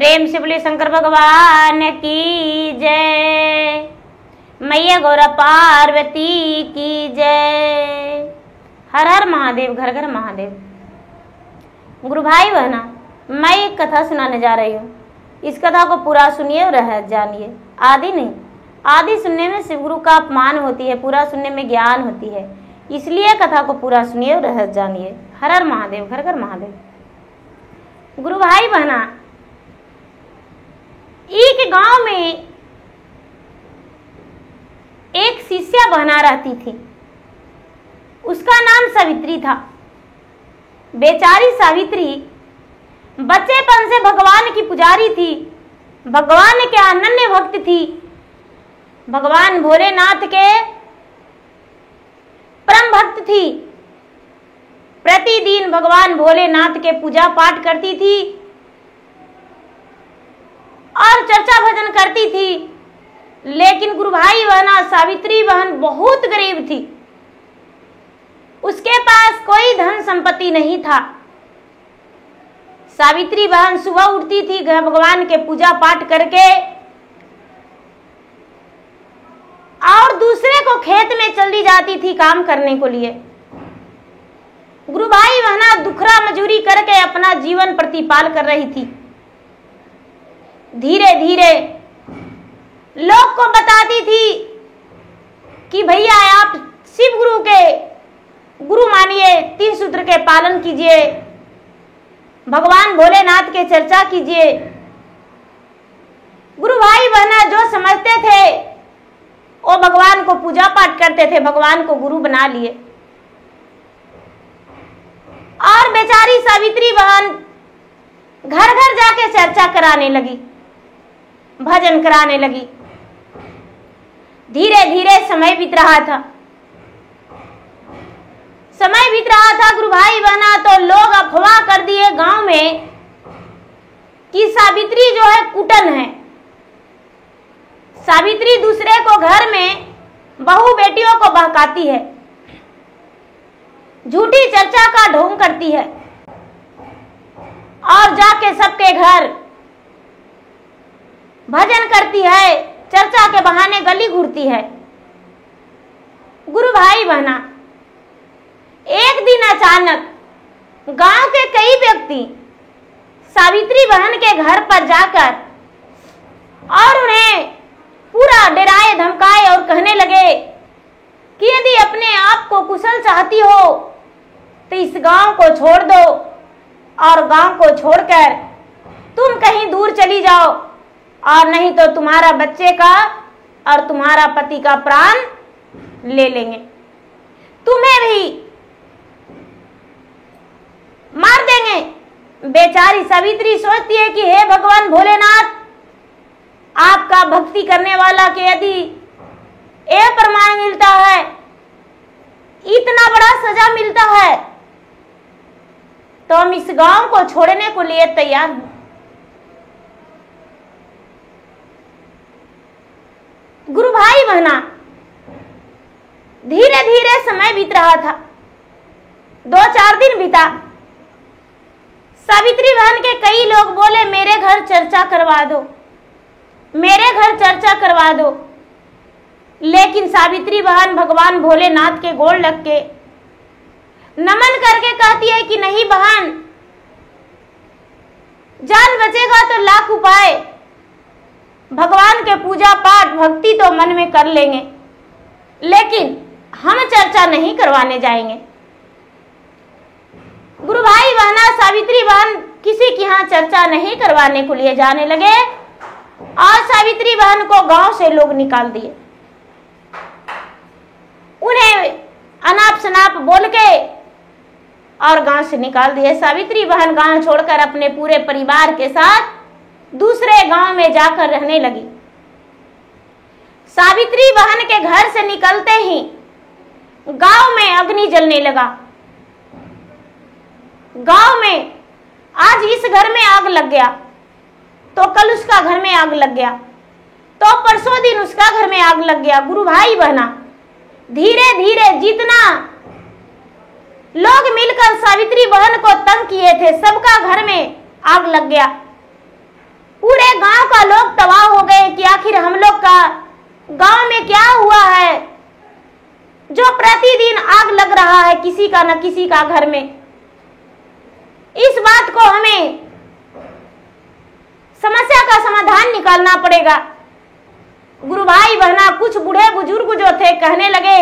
प्रेम से बोले शंकर भगवान की जय। मैया गौरा पार्वती की जय। हर हर महादेव, घर घर महादेव। गुरु भाई बहना, मैं एक कथा सुनाने जा रही हूँ। इस कथा को पूरा सुनिए और रह जानिए। आदि नहीं, आदि सुनने में शिव गुरु का अपमान होती है, पूरा सुनने में ज्ञान होती है। इसलिए कथा को पूरा सुनिए और रह जानिए। हर हर महादेव, घर घर महादेव। गुरु भाई बहना, एक गांव में एक शिष्या बहना रहती थी। उसका नाम सावित्री था। बेचारी सावित्री बच्चेपन से भगवान की पुजारी थी, भगवान के अनन्य भक्त थी, भगवान भोलेनाथ के परम भक्त थी। प्रतिदिन भगवान भोलेनाथ के पूजा पाठ करती थी और चर्चा भजन करती थी। लेकिन गुरु भाई बहना, सावित्री बहन बहुत गरीब थी। उसके पास कोई धन संपत्ति नहीं था। सावित्री बहन सुबह उठती थी भगवान के पूजा पाठ करके और दूसरे को खेत में चली जाती थी काम करने को लिए। गुरु भाई बहना दुखरा मजूरी करके अपना जीवन प्रतिपाल कर रही थी। धीरे धीरे लोग को बताती थी कि भैया आप शिव गुरु के गुरु मानिए, 3 सूत्र के पालन कीजिए, भगवान भोलेनाथ के चर्चा कीजिए। गुरु भाई बहना जो समझते थे वो भगवान को पूजा पाठ करते थे, भगवान को गुरु बना लिए। और बेचारी सावित्री बहन घर घर जाके चर्चा कराने लगी, भजन कराने लगी। धीरे धीरे समय बीत रहा था। समय बीत रहा था गुरु भाई बहना, तो लोग अफवाह कर दिए गांव में कि सावित्री जो है कुटन है। सावित्री दूसरे को घर में बहू बेटियों को बहकाती है, झूठी चर्चा का ढोंग करती है और जाके सबके घर भजन करती है, चर्चा के बहाने गली घूरती है। गुरु भाई बहना, एक दिन अचानक गांव के कई व्यक्ति सावित्री बहन के घर पर जाकर और उन्हें पूरा डराए धमकाए और कहने लगे कि यदि अपने आप को कुशल चाहती हो तो इस गांव को छोड़ दो और गांव को छोड़कर तुम कहीं दूर चली जाओ, और नहीं तो तुम्हारा बच्चे का और तुम्हारा पति का प्राण ले लेंगे, तुम्हें भी मार देंगे। बेचारी सावित्री सोचती है कि हे भगवान भोलेनाथ, आपका भक्ति करने वाला के यदि यह प्रमाण मिलता है, इतना बड़ा सजा मिलता है, तो हम इस गांव को छोड़ने को लिए तैयार हैं। गुरु भाई बहना, धीरे धीरे समय बीत रहा था। 2-4 दिन बीता। सावित्री बहन के कई लोग बोले मेरे घर चर्चा करवा दो, मेरे घर चर्चा करवा दो। लेकिन सावित्री बहन भगवान भोलेनाथ के गोड़ लग के नमन करके कहती है कि नहीं बहन, जान बचेगा तो लाख उपाय, भगवान के पूजा पाठ भक्ति तो मन में कर लेंगे, लेकिन हम चर्चा नहीं करवाने जाएंगे। गुरु भाई बहना, सावित्री बहन किसी के यहाँ चर्चा नहीं करवाने को लिए जाने लगे और सावित्री बहन को गांव से लोग निकाल दिए। उन्हें अनाप शनाप बोल के और गांव से निकाल दिए। सावित्री बहन गांव छोड़कर अपने पूरे परिवार के साथ दूसरे गांव में जाकर रहने लगी। सावित्री बहन के घर से निकलते ही गांव में अग्नि जलने लगा। गांव में आज इस घर में आग लग गया, तो कल उसका घर में आग लग गया, तो परसों दिन उसका घर में आग लग गया। गुरु भाई बहना, धीरे धीरे जितना लोग मिलकर सावित्री बहन को तंग किए थे, सबका घर में आग लग गया। पूरे गांव का लोग तबाह हो गए कि आखिर हम लोग का गांव में क्या हुआ है जो प्रतिदिन आग लग रहा है किसी का न किसी का घर में। इस बात को हमें समस्या का समाधान निकालना पड़ेगा। गुरु भाई बहना, कुछ बूढ़े बुजुर्ग जो थे कहने लगे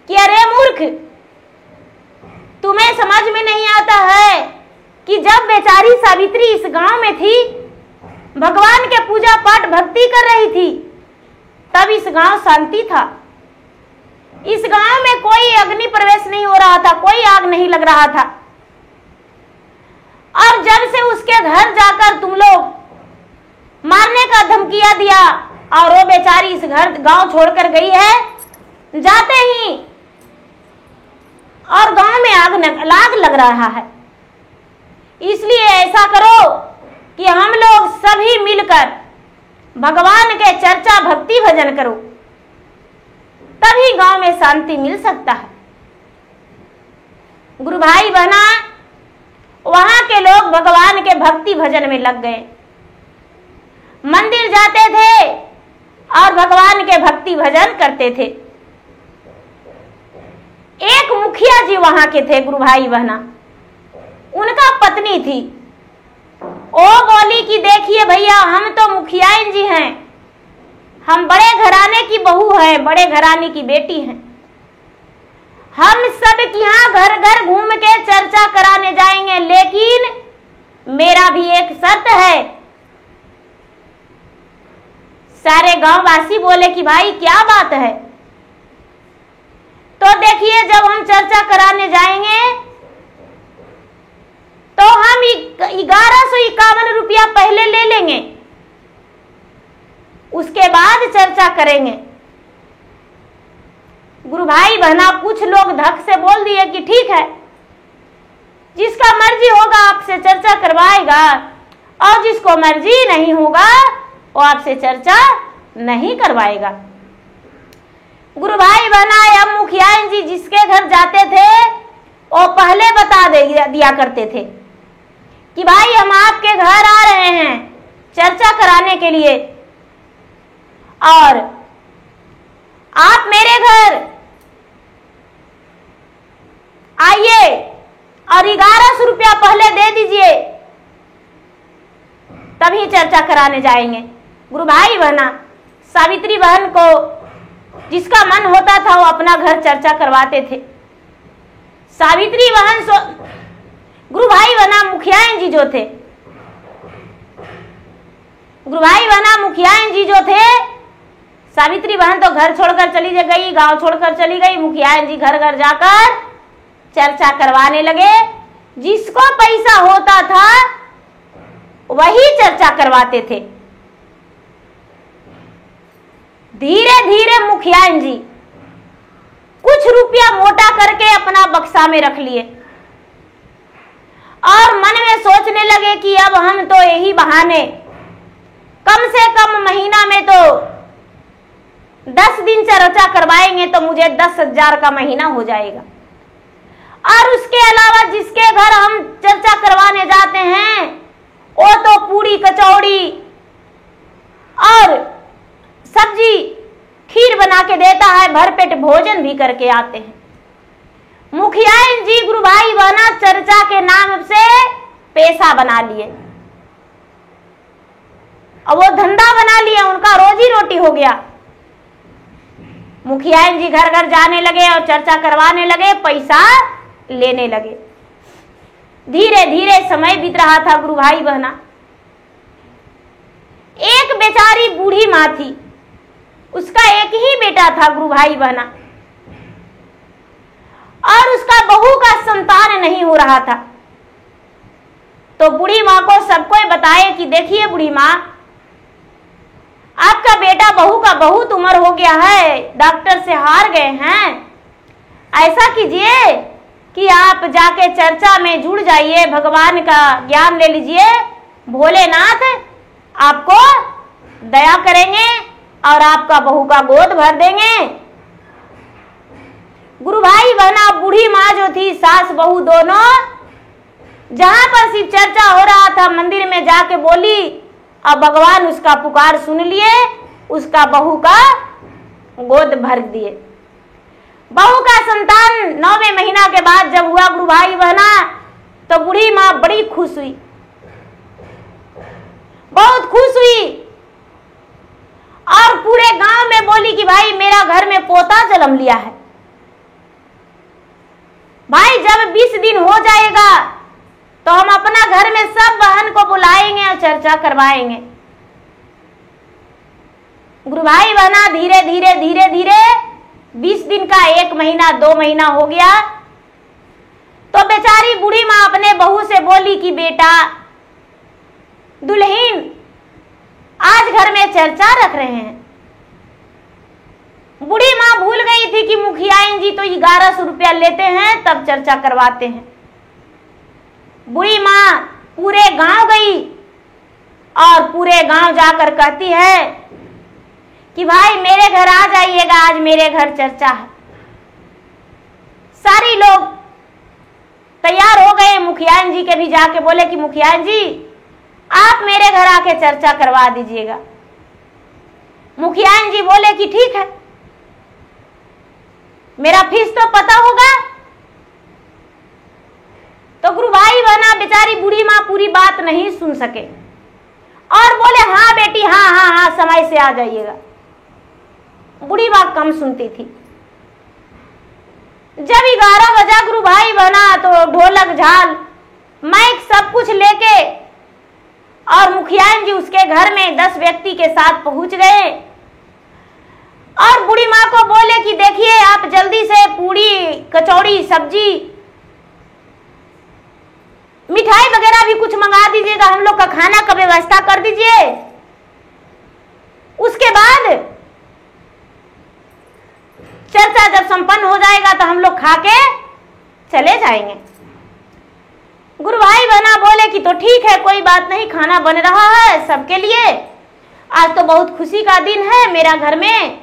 कि अरे मूर्ख, तुम्हें समझ में नहीं आता है कि जब बेचारी सावित्री इस गांव में थी, भगवान के पूजा पाठ भक्ति कर रही थी, तब इस गांव शांति था। इस गांव में कोई अग्नि प्रवेश नहीं हो रहा था, कोई आग नहीं लग रहा था। और जब से उसके घर जाकर तुम लोग मारने का धमकिया दिया और वो बेचारी इस घर गांव छोड़कर गई है, जाते ही और गांव में आग लग रहा है। इसलिए ऐसा करो कि हम लोग सभी मिलकर भगवान के चर्चा भक्ति भजन करो, तभी गांव में शांति मिल सकता है। गुरु भाई बहना, वहां के लोग भगवान के भक्ति भजन में लग गए, मंदिर जाते थे और भगवान के भक्ति भजन करते थे। एक मुखिया जी वहां के थे गुरु भाई बहना, उनका पत्नी थी। वो बोली कि देखिए भैया, हम तो मुखिया जी हैं, हम बड़े घराने की बहू हैं, बड़े घराने की बेटी हैं। हम सब यहाँ घर घर घूम के चर्चा कराने जाएंगे, लेकिन मेरा भी एक शर्त है। सारे गांववासी बोले कि भाई क्या बात है? तो देखिए, जब हम चर्चा कराने जाएंगे तो हम 1151 रुपया पहले ले लेंगे, उसके बाद चर्चा करेंगे। गुरु भाई बहना, कुछ लोग धक से बोल दिए कि ठीक है, जिसका मर्जी होगा आपसे चर्चा करवाएगा, और जिसको मर्जी नहीं होगा वो आपसे चर्चा नहीं करवाएगा। गुरु भाई बहना, अब मुखिया जी जिसके घर जाते थे वो पहले बता दिया करते थे कि भाई हम आपके घर आ रहे हैं चर्चा कराने के लिए, और आप मेरे घर आइए और 1100 रुपया पहले दे दीजिए, तभी चर्चा कराने जाएंगे। गुरु भाई बहना, सावित्री बहन को जिसका मन होता था वो अपना घर चर्चा करवाते थे। सावित्री बहन गुरु भाई बहना मुखिया जी जो थे, गुरु भाई बहना मुखिया जी जो थे, सावित्री बहन तो घर छोड़कर चली गई, गांव छोड़कर चली गई। मुखिया जी घर घर जाकर चर्चा करवाने लगे। जिसको पैसा होता था वही चर्चा करवाते थे। धीरे धीरे मुखिया जी कुछ रुपया मोटा करके अपना बक्सा में रख लिए और मन में सोचने लगे कि अब हम तो यही बहाने कम से कम महीना में तो 10 दिन चर्चा करवाएंगे तो मुझे 10,000 का महीना हो जाएगा, और उसके अलावा जिसके घर हम चर्चा करवाने जाते हैं वो तो पूरी कचौड़ी और सब्जी खीर बना के देता है, भरपेट भोजन भी करके आते हैं। मुखिया जी गुरु भाई बहना चर्चा के नाम से पैसा बना लिए, और वो धंधा बना लिया, उनका रोजी रोटी हो गया। मुखिया जी घर घर जाने लगे और चर्चा करवाने लगे, पैसा लेने लगे। धीरे धीरे समय बीत रहा था गुरु भाई बहना। एक बेचारी बूढ़ी माँ थी, उसका एक ही बेटा था गुरु भाई बहना, और उसका बहू का संतान नहीं हो रहा था। तो बूढ़ी माँ को सबको बताए कि देखिए बूढ़ी माँ, आपका बेटा बहू का बहुत उम्र हो गया है, डॉक्टर से हार गए हैं। ऐसा कीजिए कि आप जाके चर्चा में जुड़ जाइए, भगवान का ज्ञान ले लीजिए, भोलेनाथ आपको दया करेंगे और आपका बहू का गोद भर देंगे। गुरु भाई बहना बूढ़ी माँ जो थी, सास बहू दोनों, जहां पर शिव चर्चा हो रहा था मंदिर में जाके बोली अब भगवान उसका पुकार सुन लिए, उसका बहू का गोद भर दिए। बहू का संतान 9वें महीना के बाद जब हुआ गुरु भाई बहना, तो बूढ़ी माँ बड़ी खुश हुई, बहुत खुश हुई और पूरे गांव में बोली कि भाई मेरा घर में पोता जन्म लिया है। भाई जब 20 दिन हो जाएगा तो हम अपना घर में सब बहन को बुलाएंगे और चर्चा करवाएंगे। गुरु भाई बहना धीरे धीरे धीरे धीरे 20 दिन का 1 महीना 2 महीना हो गया, तो बेचारी बूढ़ी माँ अपने बहू से बोली कि बेटा दुल्हीन आज घर में चर्चा रख रहे हैं। बूढ़ी माँ भूल गई थी कि मुखिया जी तो 1100 रुपया लेते हैं तब चर्चा करवाते हैं। बूढ़ी माँ पूरे गांव गई और पूरे गांव जाकर कहती है कि भाई मेरे घर आ जाइएगा, आज मेरे घर चर्चा है। सारी लोग तैयार हो गए, मुखिया जी के भी जाके बोले कि मुखिया जी आप मेरे घर आके चर्चा करवा दीजिएगा। मुखिया जी बोले कि ठीक है, मेरा फीस तो पता होगा। तो गुरु भाई बहना बेचारी बूढ़ी माँ पूरी बात नहीं सुन सके और बोले हाँ बेटी हाँ हाँ हाँ समय से आ जाइएगा। बूढ़ी माँ कम सुनती थी। जब 11 बजा गुरु भाई बना तो ढोलक झाल माइक सब कुछ लेके और मुखिया जी उसके घर में 10 व्यक्ति के साथ पहुंच गए और बूढ़ी माँ को बोले कि देखिए आप जल्दी से पूड़ी कचौड़ी सब्जी मिठाई वगैरह भी कुछ मंगा दीजिएगा, हम लोग का खाना का व्यवस्था कर दीजिए। उसके बाद चर्चा जब संपन्न हो जाएगा तो हम लोग खा के चले जाएंगे। गुरु भाई बहना बोले कि तो ठीक है, कोई बात नहीं, खाना बन रहा है सबके लिए। आज तो बहुत खुशी का दिन है, मेरा घर में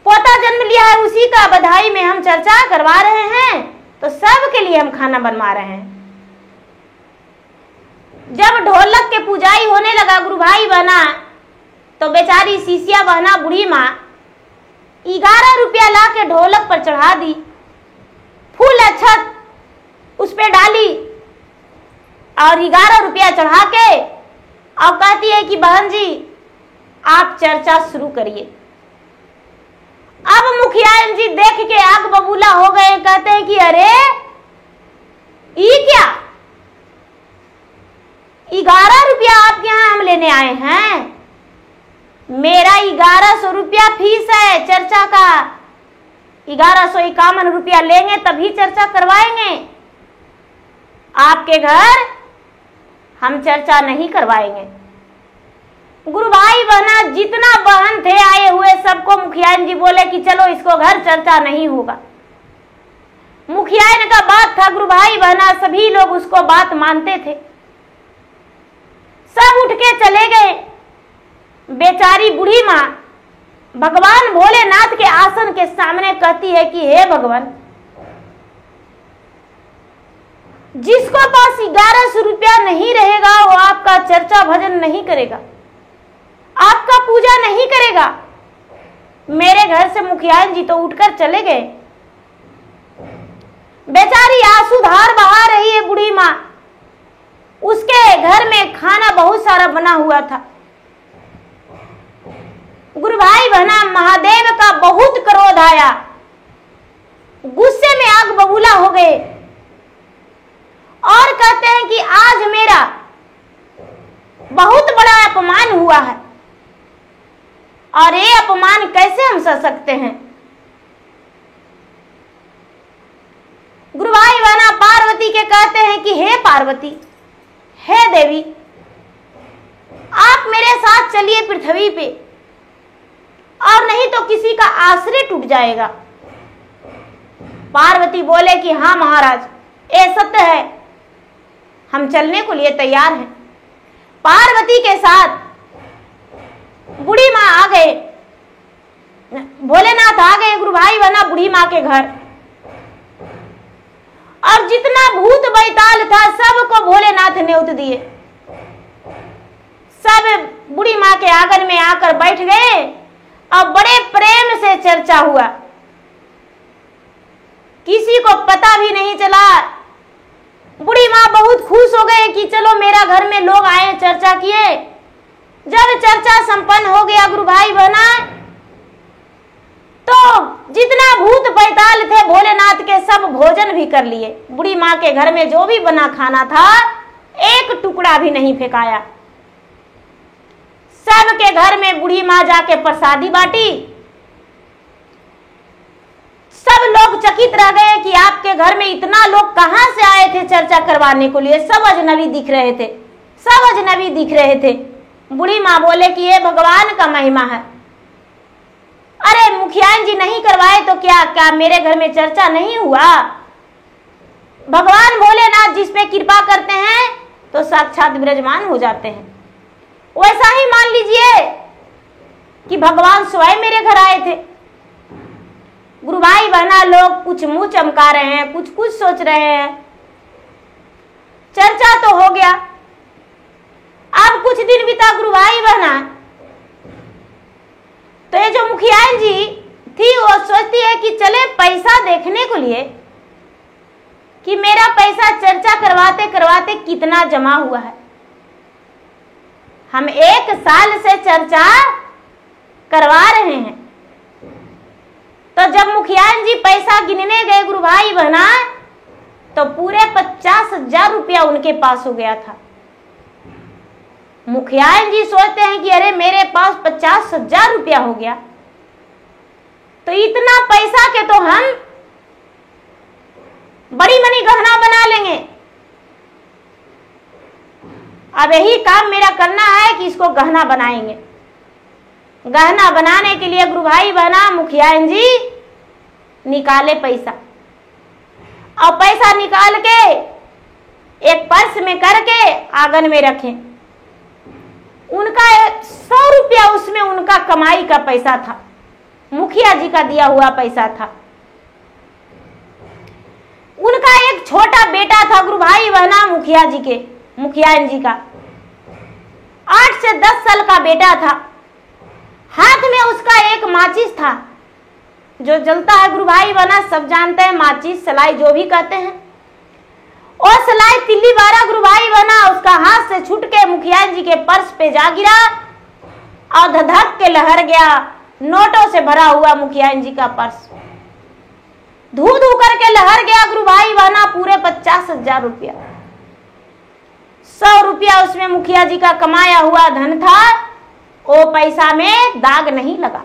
पोता जन्म लिया है, उसी का बधाई में हम चर्चा करवा रहे हैं, तो सबके लिए हम खाना बनवा रहे हैं। जब ढोलक के पुजाई होने लगा गुरु भाई बहना, तो बेचारी सीसिया बहना बूढ़ी माँ 11 रुपया ला के ढोलक पर चढ़ा दी, फूल अक्षत उस पे डाली और 11 रुपया चढ़ा के और कहती है कि बहन जी आप चर्चा शुरू करिए। अब मुखिया जी देख के आग बबूला हो गए, कहते हैं कि अरे ये क्या, 11 रुपया आपके यहाँ हम लेने आए हैं? मेरा 1100 रुपया फीस है चर्चा का, 1151 रुपया लेंगे तभी चर्चा करवाएंगे। आपके घर हम चर्चा नहीं करवाएंगे। गुरु भाई बहना जितना बहन थे आए हुए सबको मुखिया जी बोले कि चलो इसको घर चर्चा नहीं होगा। मुखिया का बात था, गुरु भाई बहना सभी लोग उसको बात मानते थे। सब उठ के चले गए। बेचारी बूढ़ी माँ भगवान भोलेनाथ के आसन के सामने कहती है कि हे भगवान, जिसको पास 1100 रुपया नहीं रहेगा वो आपका चर्चा भजन नहीं करेगा, आपका पूजा नहीं करेगा। मेरे घर से मुखिया जी तो उठकर चले गए। बेचारी आंसू धार बहा रही है बूढ़ी माँ। उसके घर में खाना बहुत सारा बना हुआ था। गुरु भाई बहना महादेव का बहुत क्रोध आया, गुस्से में आग बबूला हो गए और कहते हैं कि आज मेरा बहुत बड़ा अपमान हुआ है और ये अपमान कैसे हम सह सकते हैं। गुरु भाई बहना पार्वती के कहते हैं कि हे पार्वती, हे देवी, आप मेरे साथ चलिए पृथ्वी पे, और नहीं तो किसी का आश्रय टूट जाएगा। पार्वती बोले कि हाँ महाराज, ये सत्य है, हम चलने को लिए तैयार हैं। पार्वती के साथ बूढ़ी माँ आ गए, भोलेनाथ आ गए गुरु भाई बहना बूढ़ी माँ के घर, और जितना भूत बैताल था सबको भोलेनाथ न्योत दिए। सब बूढ़ी माँ के आंगन में आकर बैठ गए और बड़े प्रेम से चर्चा हुआ। किसी को पता भी नहीं चला। बूढ़ी माँ बहुत खुश हो गए कि चलो मेरा घर में लोग आए, चर्चा किए। जब चर्चा संपन्न हो गया गुरु भाई बहना, तो जितना भूत पैताल थे भोलेनाथ के सब भोजन भी कर लिए। बूढ़ी माँ के घर में जो भी बना खाना था एक टुकड़ा भी नहीं फेंकाया। सबके घर में बूढ़ी माँ जाके प्रसादी बांटी। सब लोग चकित रह गए कि आपके घर में इतना लोग कहां से आए थे चर्चा करवाने को लिए। सब अजनबी दिख रहे थे, सब अजनबी दिख रहे थे। बूढ़ी माँ बोले कि ये भगवान का महिमा है। अरे मुखियान जी नहीं करवाए तो क्या मेरे घर में चर्चा नहीं हुआ? भगवान भोलेनाथ जिस पे कृपा करते हैं तो साक्षात विराजमान हो जाते हैं। वैसा ही मान लीजिए कि भगवान स्वयं मेरे घर आए थे। गुरु भाई बहना लोग कुछ मुंह चमका रहे हैं, कुछ कुछ सोच रहे हैं। चर्चा तो हो गया। अब कुछ दिन बीता गुरु भाई बहना, तो ये जो मुखियान जी थी वो सोचती है कि चले पैसा देखने को लिए कि मेरा पैसा चर्चा करवाते करवाते कितना जमा हुआ है। हम 1 साल से चर्चा करवा रहे हैं। तो जब मुखियान जी पैसा गिनने गए गुरु भाई बहना, तो पूरे 50,000 रुपया उनके पास हो गया था। मुखियान जी सोचते हैं कि अरे मेरे पास 50,000 रुपया हो गया, तो इतना पैसा के तो हम बड़ी मनी गहना बना लेंगे। अब यही काम मेरा करना है कि इसको गहना बनाएंगे। गहना बनाने के लिए गुरु भाई बहना मुखियान जी निकाले पैसा, और पैसा निकाल के एक पर्स में करके आंगन में रखे। उनका 100 रुपया उसमें उनका कमाई का पैसा था, मुखिया जी का दिया हुआ पैसा था। उनका एक छोटा बेटा था गुरु भाई बहना मुखियान जी का 8 से 10 साल का बेटा था। हाथ में उसका एक माचिस था, जो जलता है गुरु भाई बहना सब जानते हैं, माचिस सलाई जो भी कहते हैं। और सलाई तिल्ली बारा गुरु भाई बहना उसका हाथ से छूट के मुखियान जी के पर्स पे जा गिरा और धधक के लहर गया। नोटों से भरा हुआ मुखियान जी का पर्स धू धू करके लहर गया गुरु भाई बहना, पूरे 50,000 रुपया। 100 रुपया उसमें मुखिया जी का कमाया हुआ धन था, वो पैसा में दाग नहीं लगा।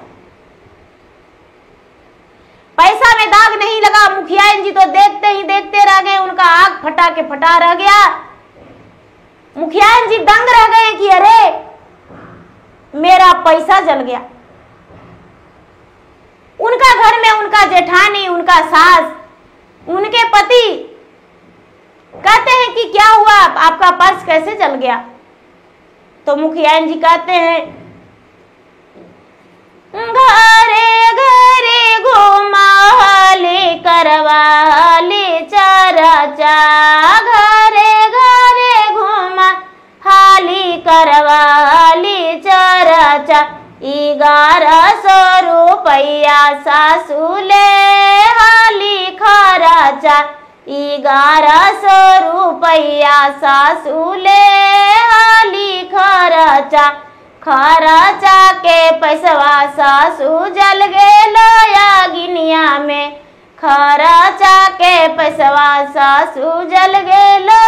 पैसा में दाग नहीं लगा। मुखिया जी तो देखते ही देखते रह गए, उनका आंख फटा के फटा रह गया। मुखिया जी दंग रह गए कि अरे मेरा पैसा जल गया। उनका घर में उनका जेठानी, उनका सास, उनके पति कहते हैं कि क्या हुआ, आपका पर्स कैसे जल गया? तो मुखिया जी कहते हैं घरे घरे घुमा ले करवा ले चर्चा, घरे घरे घुमा हाली करवा ले चर्चा। 1100 रुपया सासू ले हाली खर्चा, 1100 रुपया सासू ले हाली खर्चा। खर्चा के पैसवा सासू जल गेलो गिनिया में, खर्चा के पैसवा सासू जल गेलो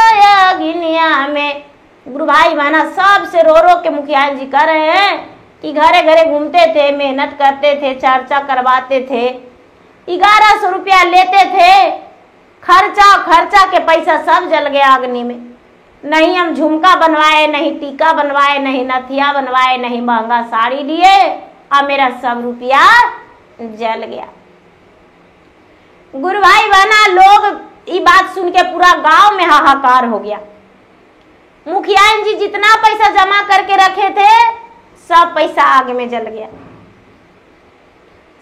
गिनिया में। गुरु भाई बहना सब से रो रो के मुखिया जी कह रहे हैं कि घरे घरे घूमते थे, मेहनत करते थे, चर्चा करवाते थे, 1100 रुपया लेते थे, खर्चा के पैसा सब जल गया अग्नि में। नहीं हम झुमका बनवाए, नहीं टीका बनवाए, नहीं नथिया बनवाए, नहीं महंगा साड़ी लिए, और मेरा सब रुपया जल गया। गुरु भाई बहना लोग ये बात सुन के पूरा गांव में हाहाकार हो गया। मुखिया जी जितना पैसा जमा करके रखे थे सब पैसा आग में जल गया,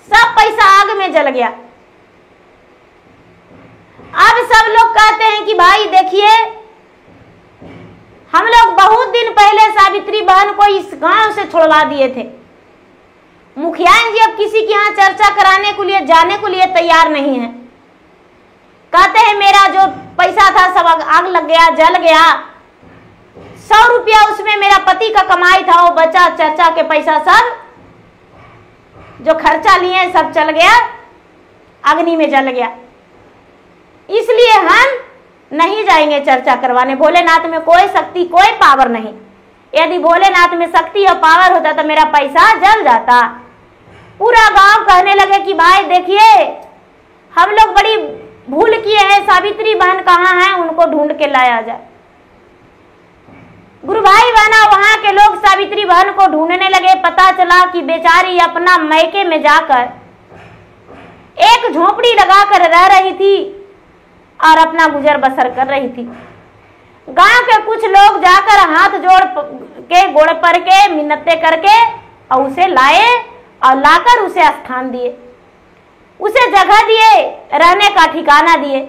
सब पैसा आग में जल गया। अब सब लोग कहते हैं कि भाई देखिए हम लोग बहुत दिन पहले पहले सावित्री बहन को इस गांव से छुड़वा दिए थे। मुखिया जी अब किसी के यहाँ चर्चा कराने के लिए जाने के लिए तैयार नहीं है। कहते हैं मेरा जो पैसा था सब आग लग गया, जल गया। 100 रुपया उसमें मेरा पति का कमाई था, वो बचा, चर्चा के पैसा सब जो खर्चा लिए सब चल गया, अग्नि में जल गया। इसलिए हम नहीं जाएंगे चर्चा करवाने। भोलेनाथ में कोई शक्ति, कोई पावर नहीं। यदि भोलेनाथ में शक्ति और पावर होता तो मेरा पैसा जल जाता। पूरा गांव कहने लगे कि भाई देखिए हम लोग बड़ी भूल किए हैं, सावित्री बहन कहाँ है, उनको ढूंढ के लाया जाए। गुरु भाई बहना वहां के लोग सावित्री बहन को ढूंढने लगे। पता चला कि बेचारी अपना मैके में जाकर एक झोपड़ी लगाकर रह रही थी और अपना गुजर बसर कर रही थी। गांव के कुछ लोग जाकर हाथ जोड़ के गोड़ पर के मिन्नतें करके और उसे लाए और लाकर उसे स्थान दिए, उसे जगह दिए, रहने का ठिकाना दिए।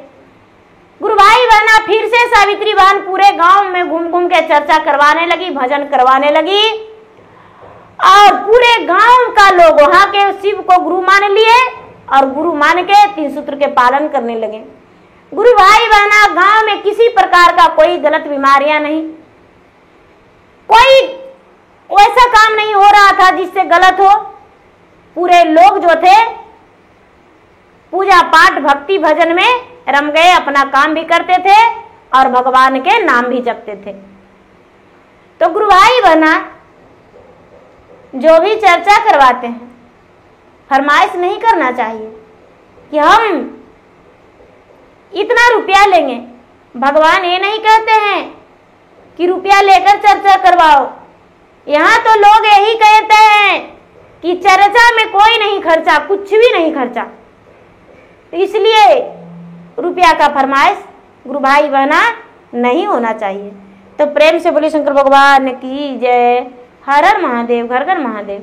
गुरु भाई बहना फिर से सावित्री बहन पूरे गांव में घूम घूम के चर्चा करवाने लगी, भजन करवाने लगी और पूरे गांव का लोग वहां के शिव को गुरु मान लिए और गुरु मान के 3 सूत्र के पालन करने लगे। गुरु भाई बहना गांव में किसी प्रकार का कोई गलत बीमारियां नहीं, कोई वैसा काम नहीं हो रहा था जिससे गलत हो। पूरे लोग जो थे पूजा पाठ भक्ति भजन में रम गए, अपना काम भी करते थे और भगवान के नाम भी जपते थे। तो गुरु भाई बहना जो भी चर्चा करवाते हैं फरमाइश नहीं करना चाहिए कि हम इतना रुपया लेंगे। भगवान ये नहीं कहते हैं कि रुपया लेकर चर्चा करवाओ। यहाँ तो लोग यही कहते हैं कि चर्चा में कोई नहीं खर्चा, कुछ भी नहीं खर्चा। तो इसलिए रुपया का फरमाइश गुरु भाई बहना नहीं होना चाहिए। तो प्रेम से बोले शंकर भगवान की जय। हर हर महादेव, घर घर महादेव।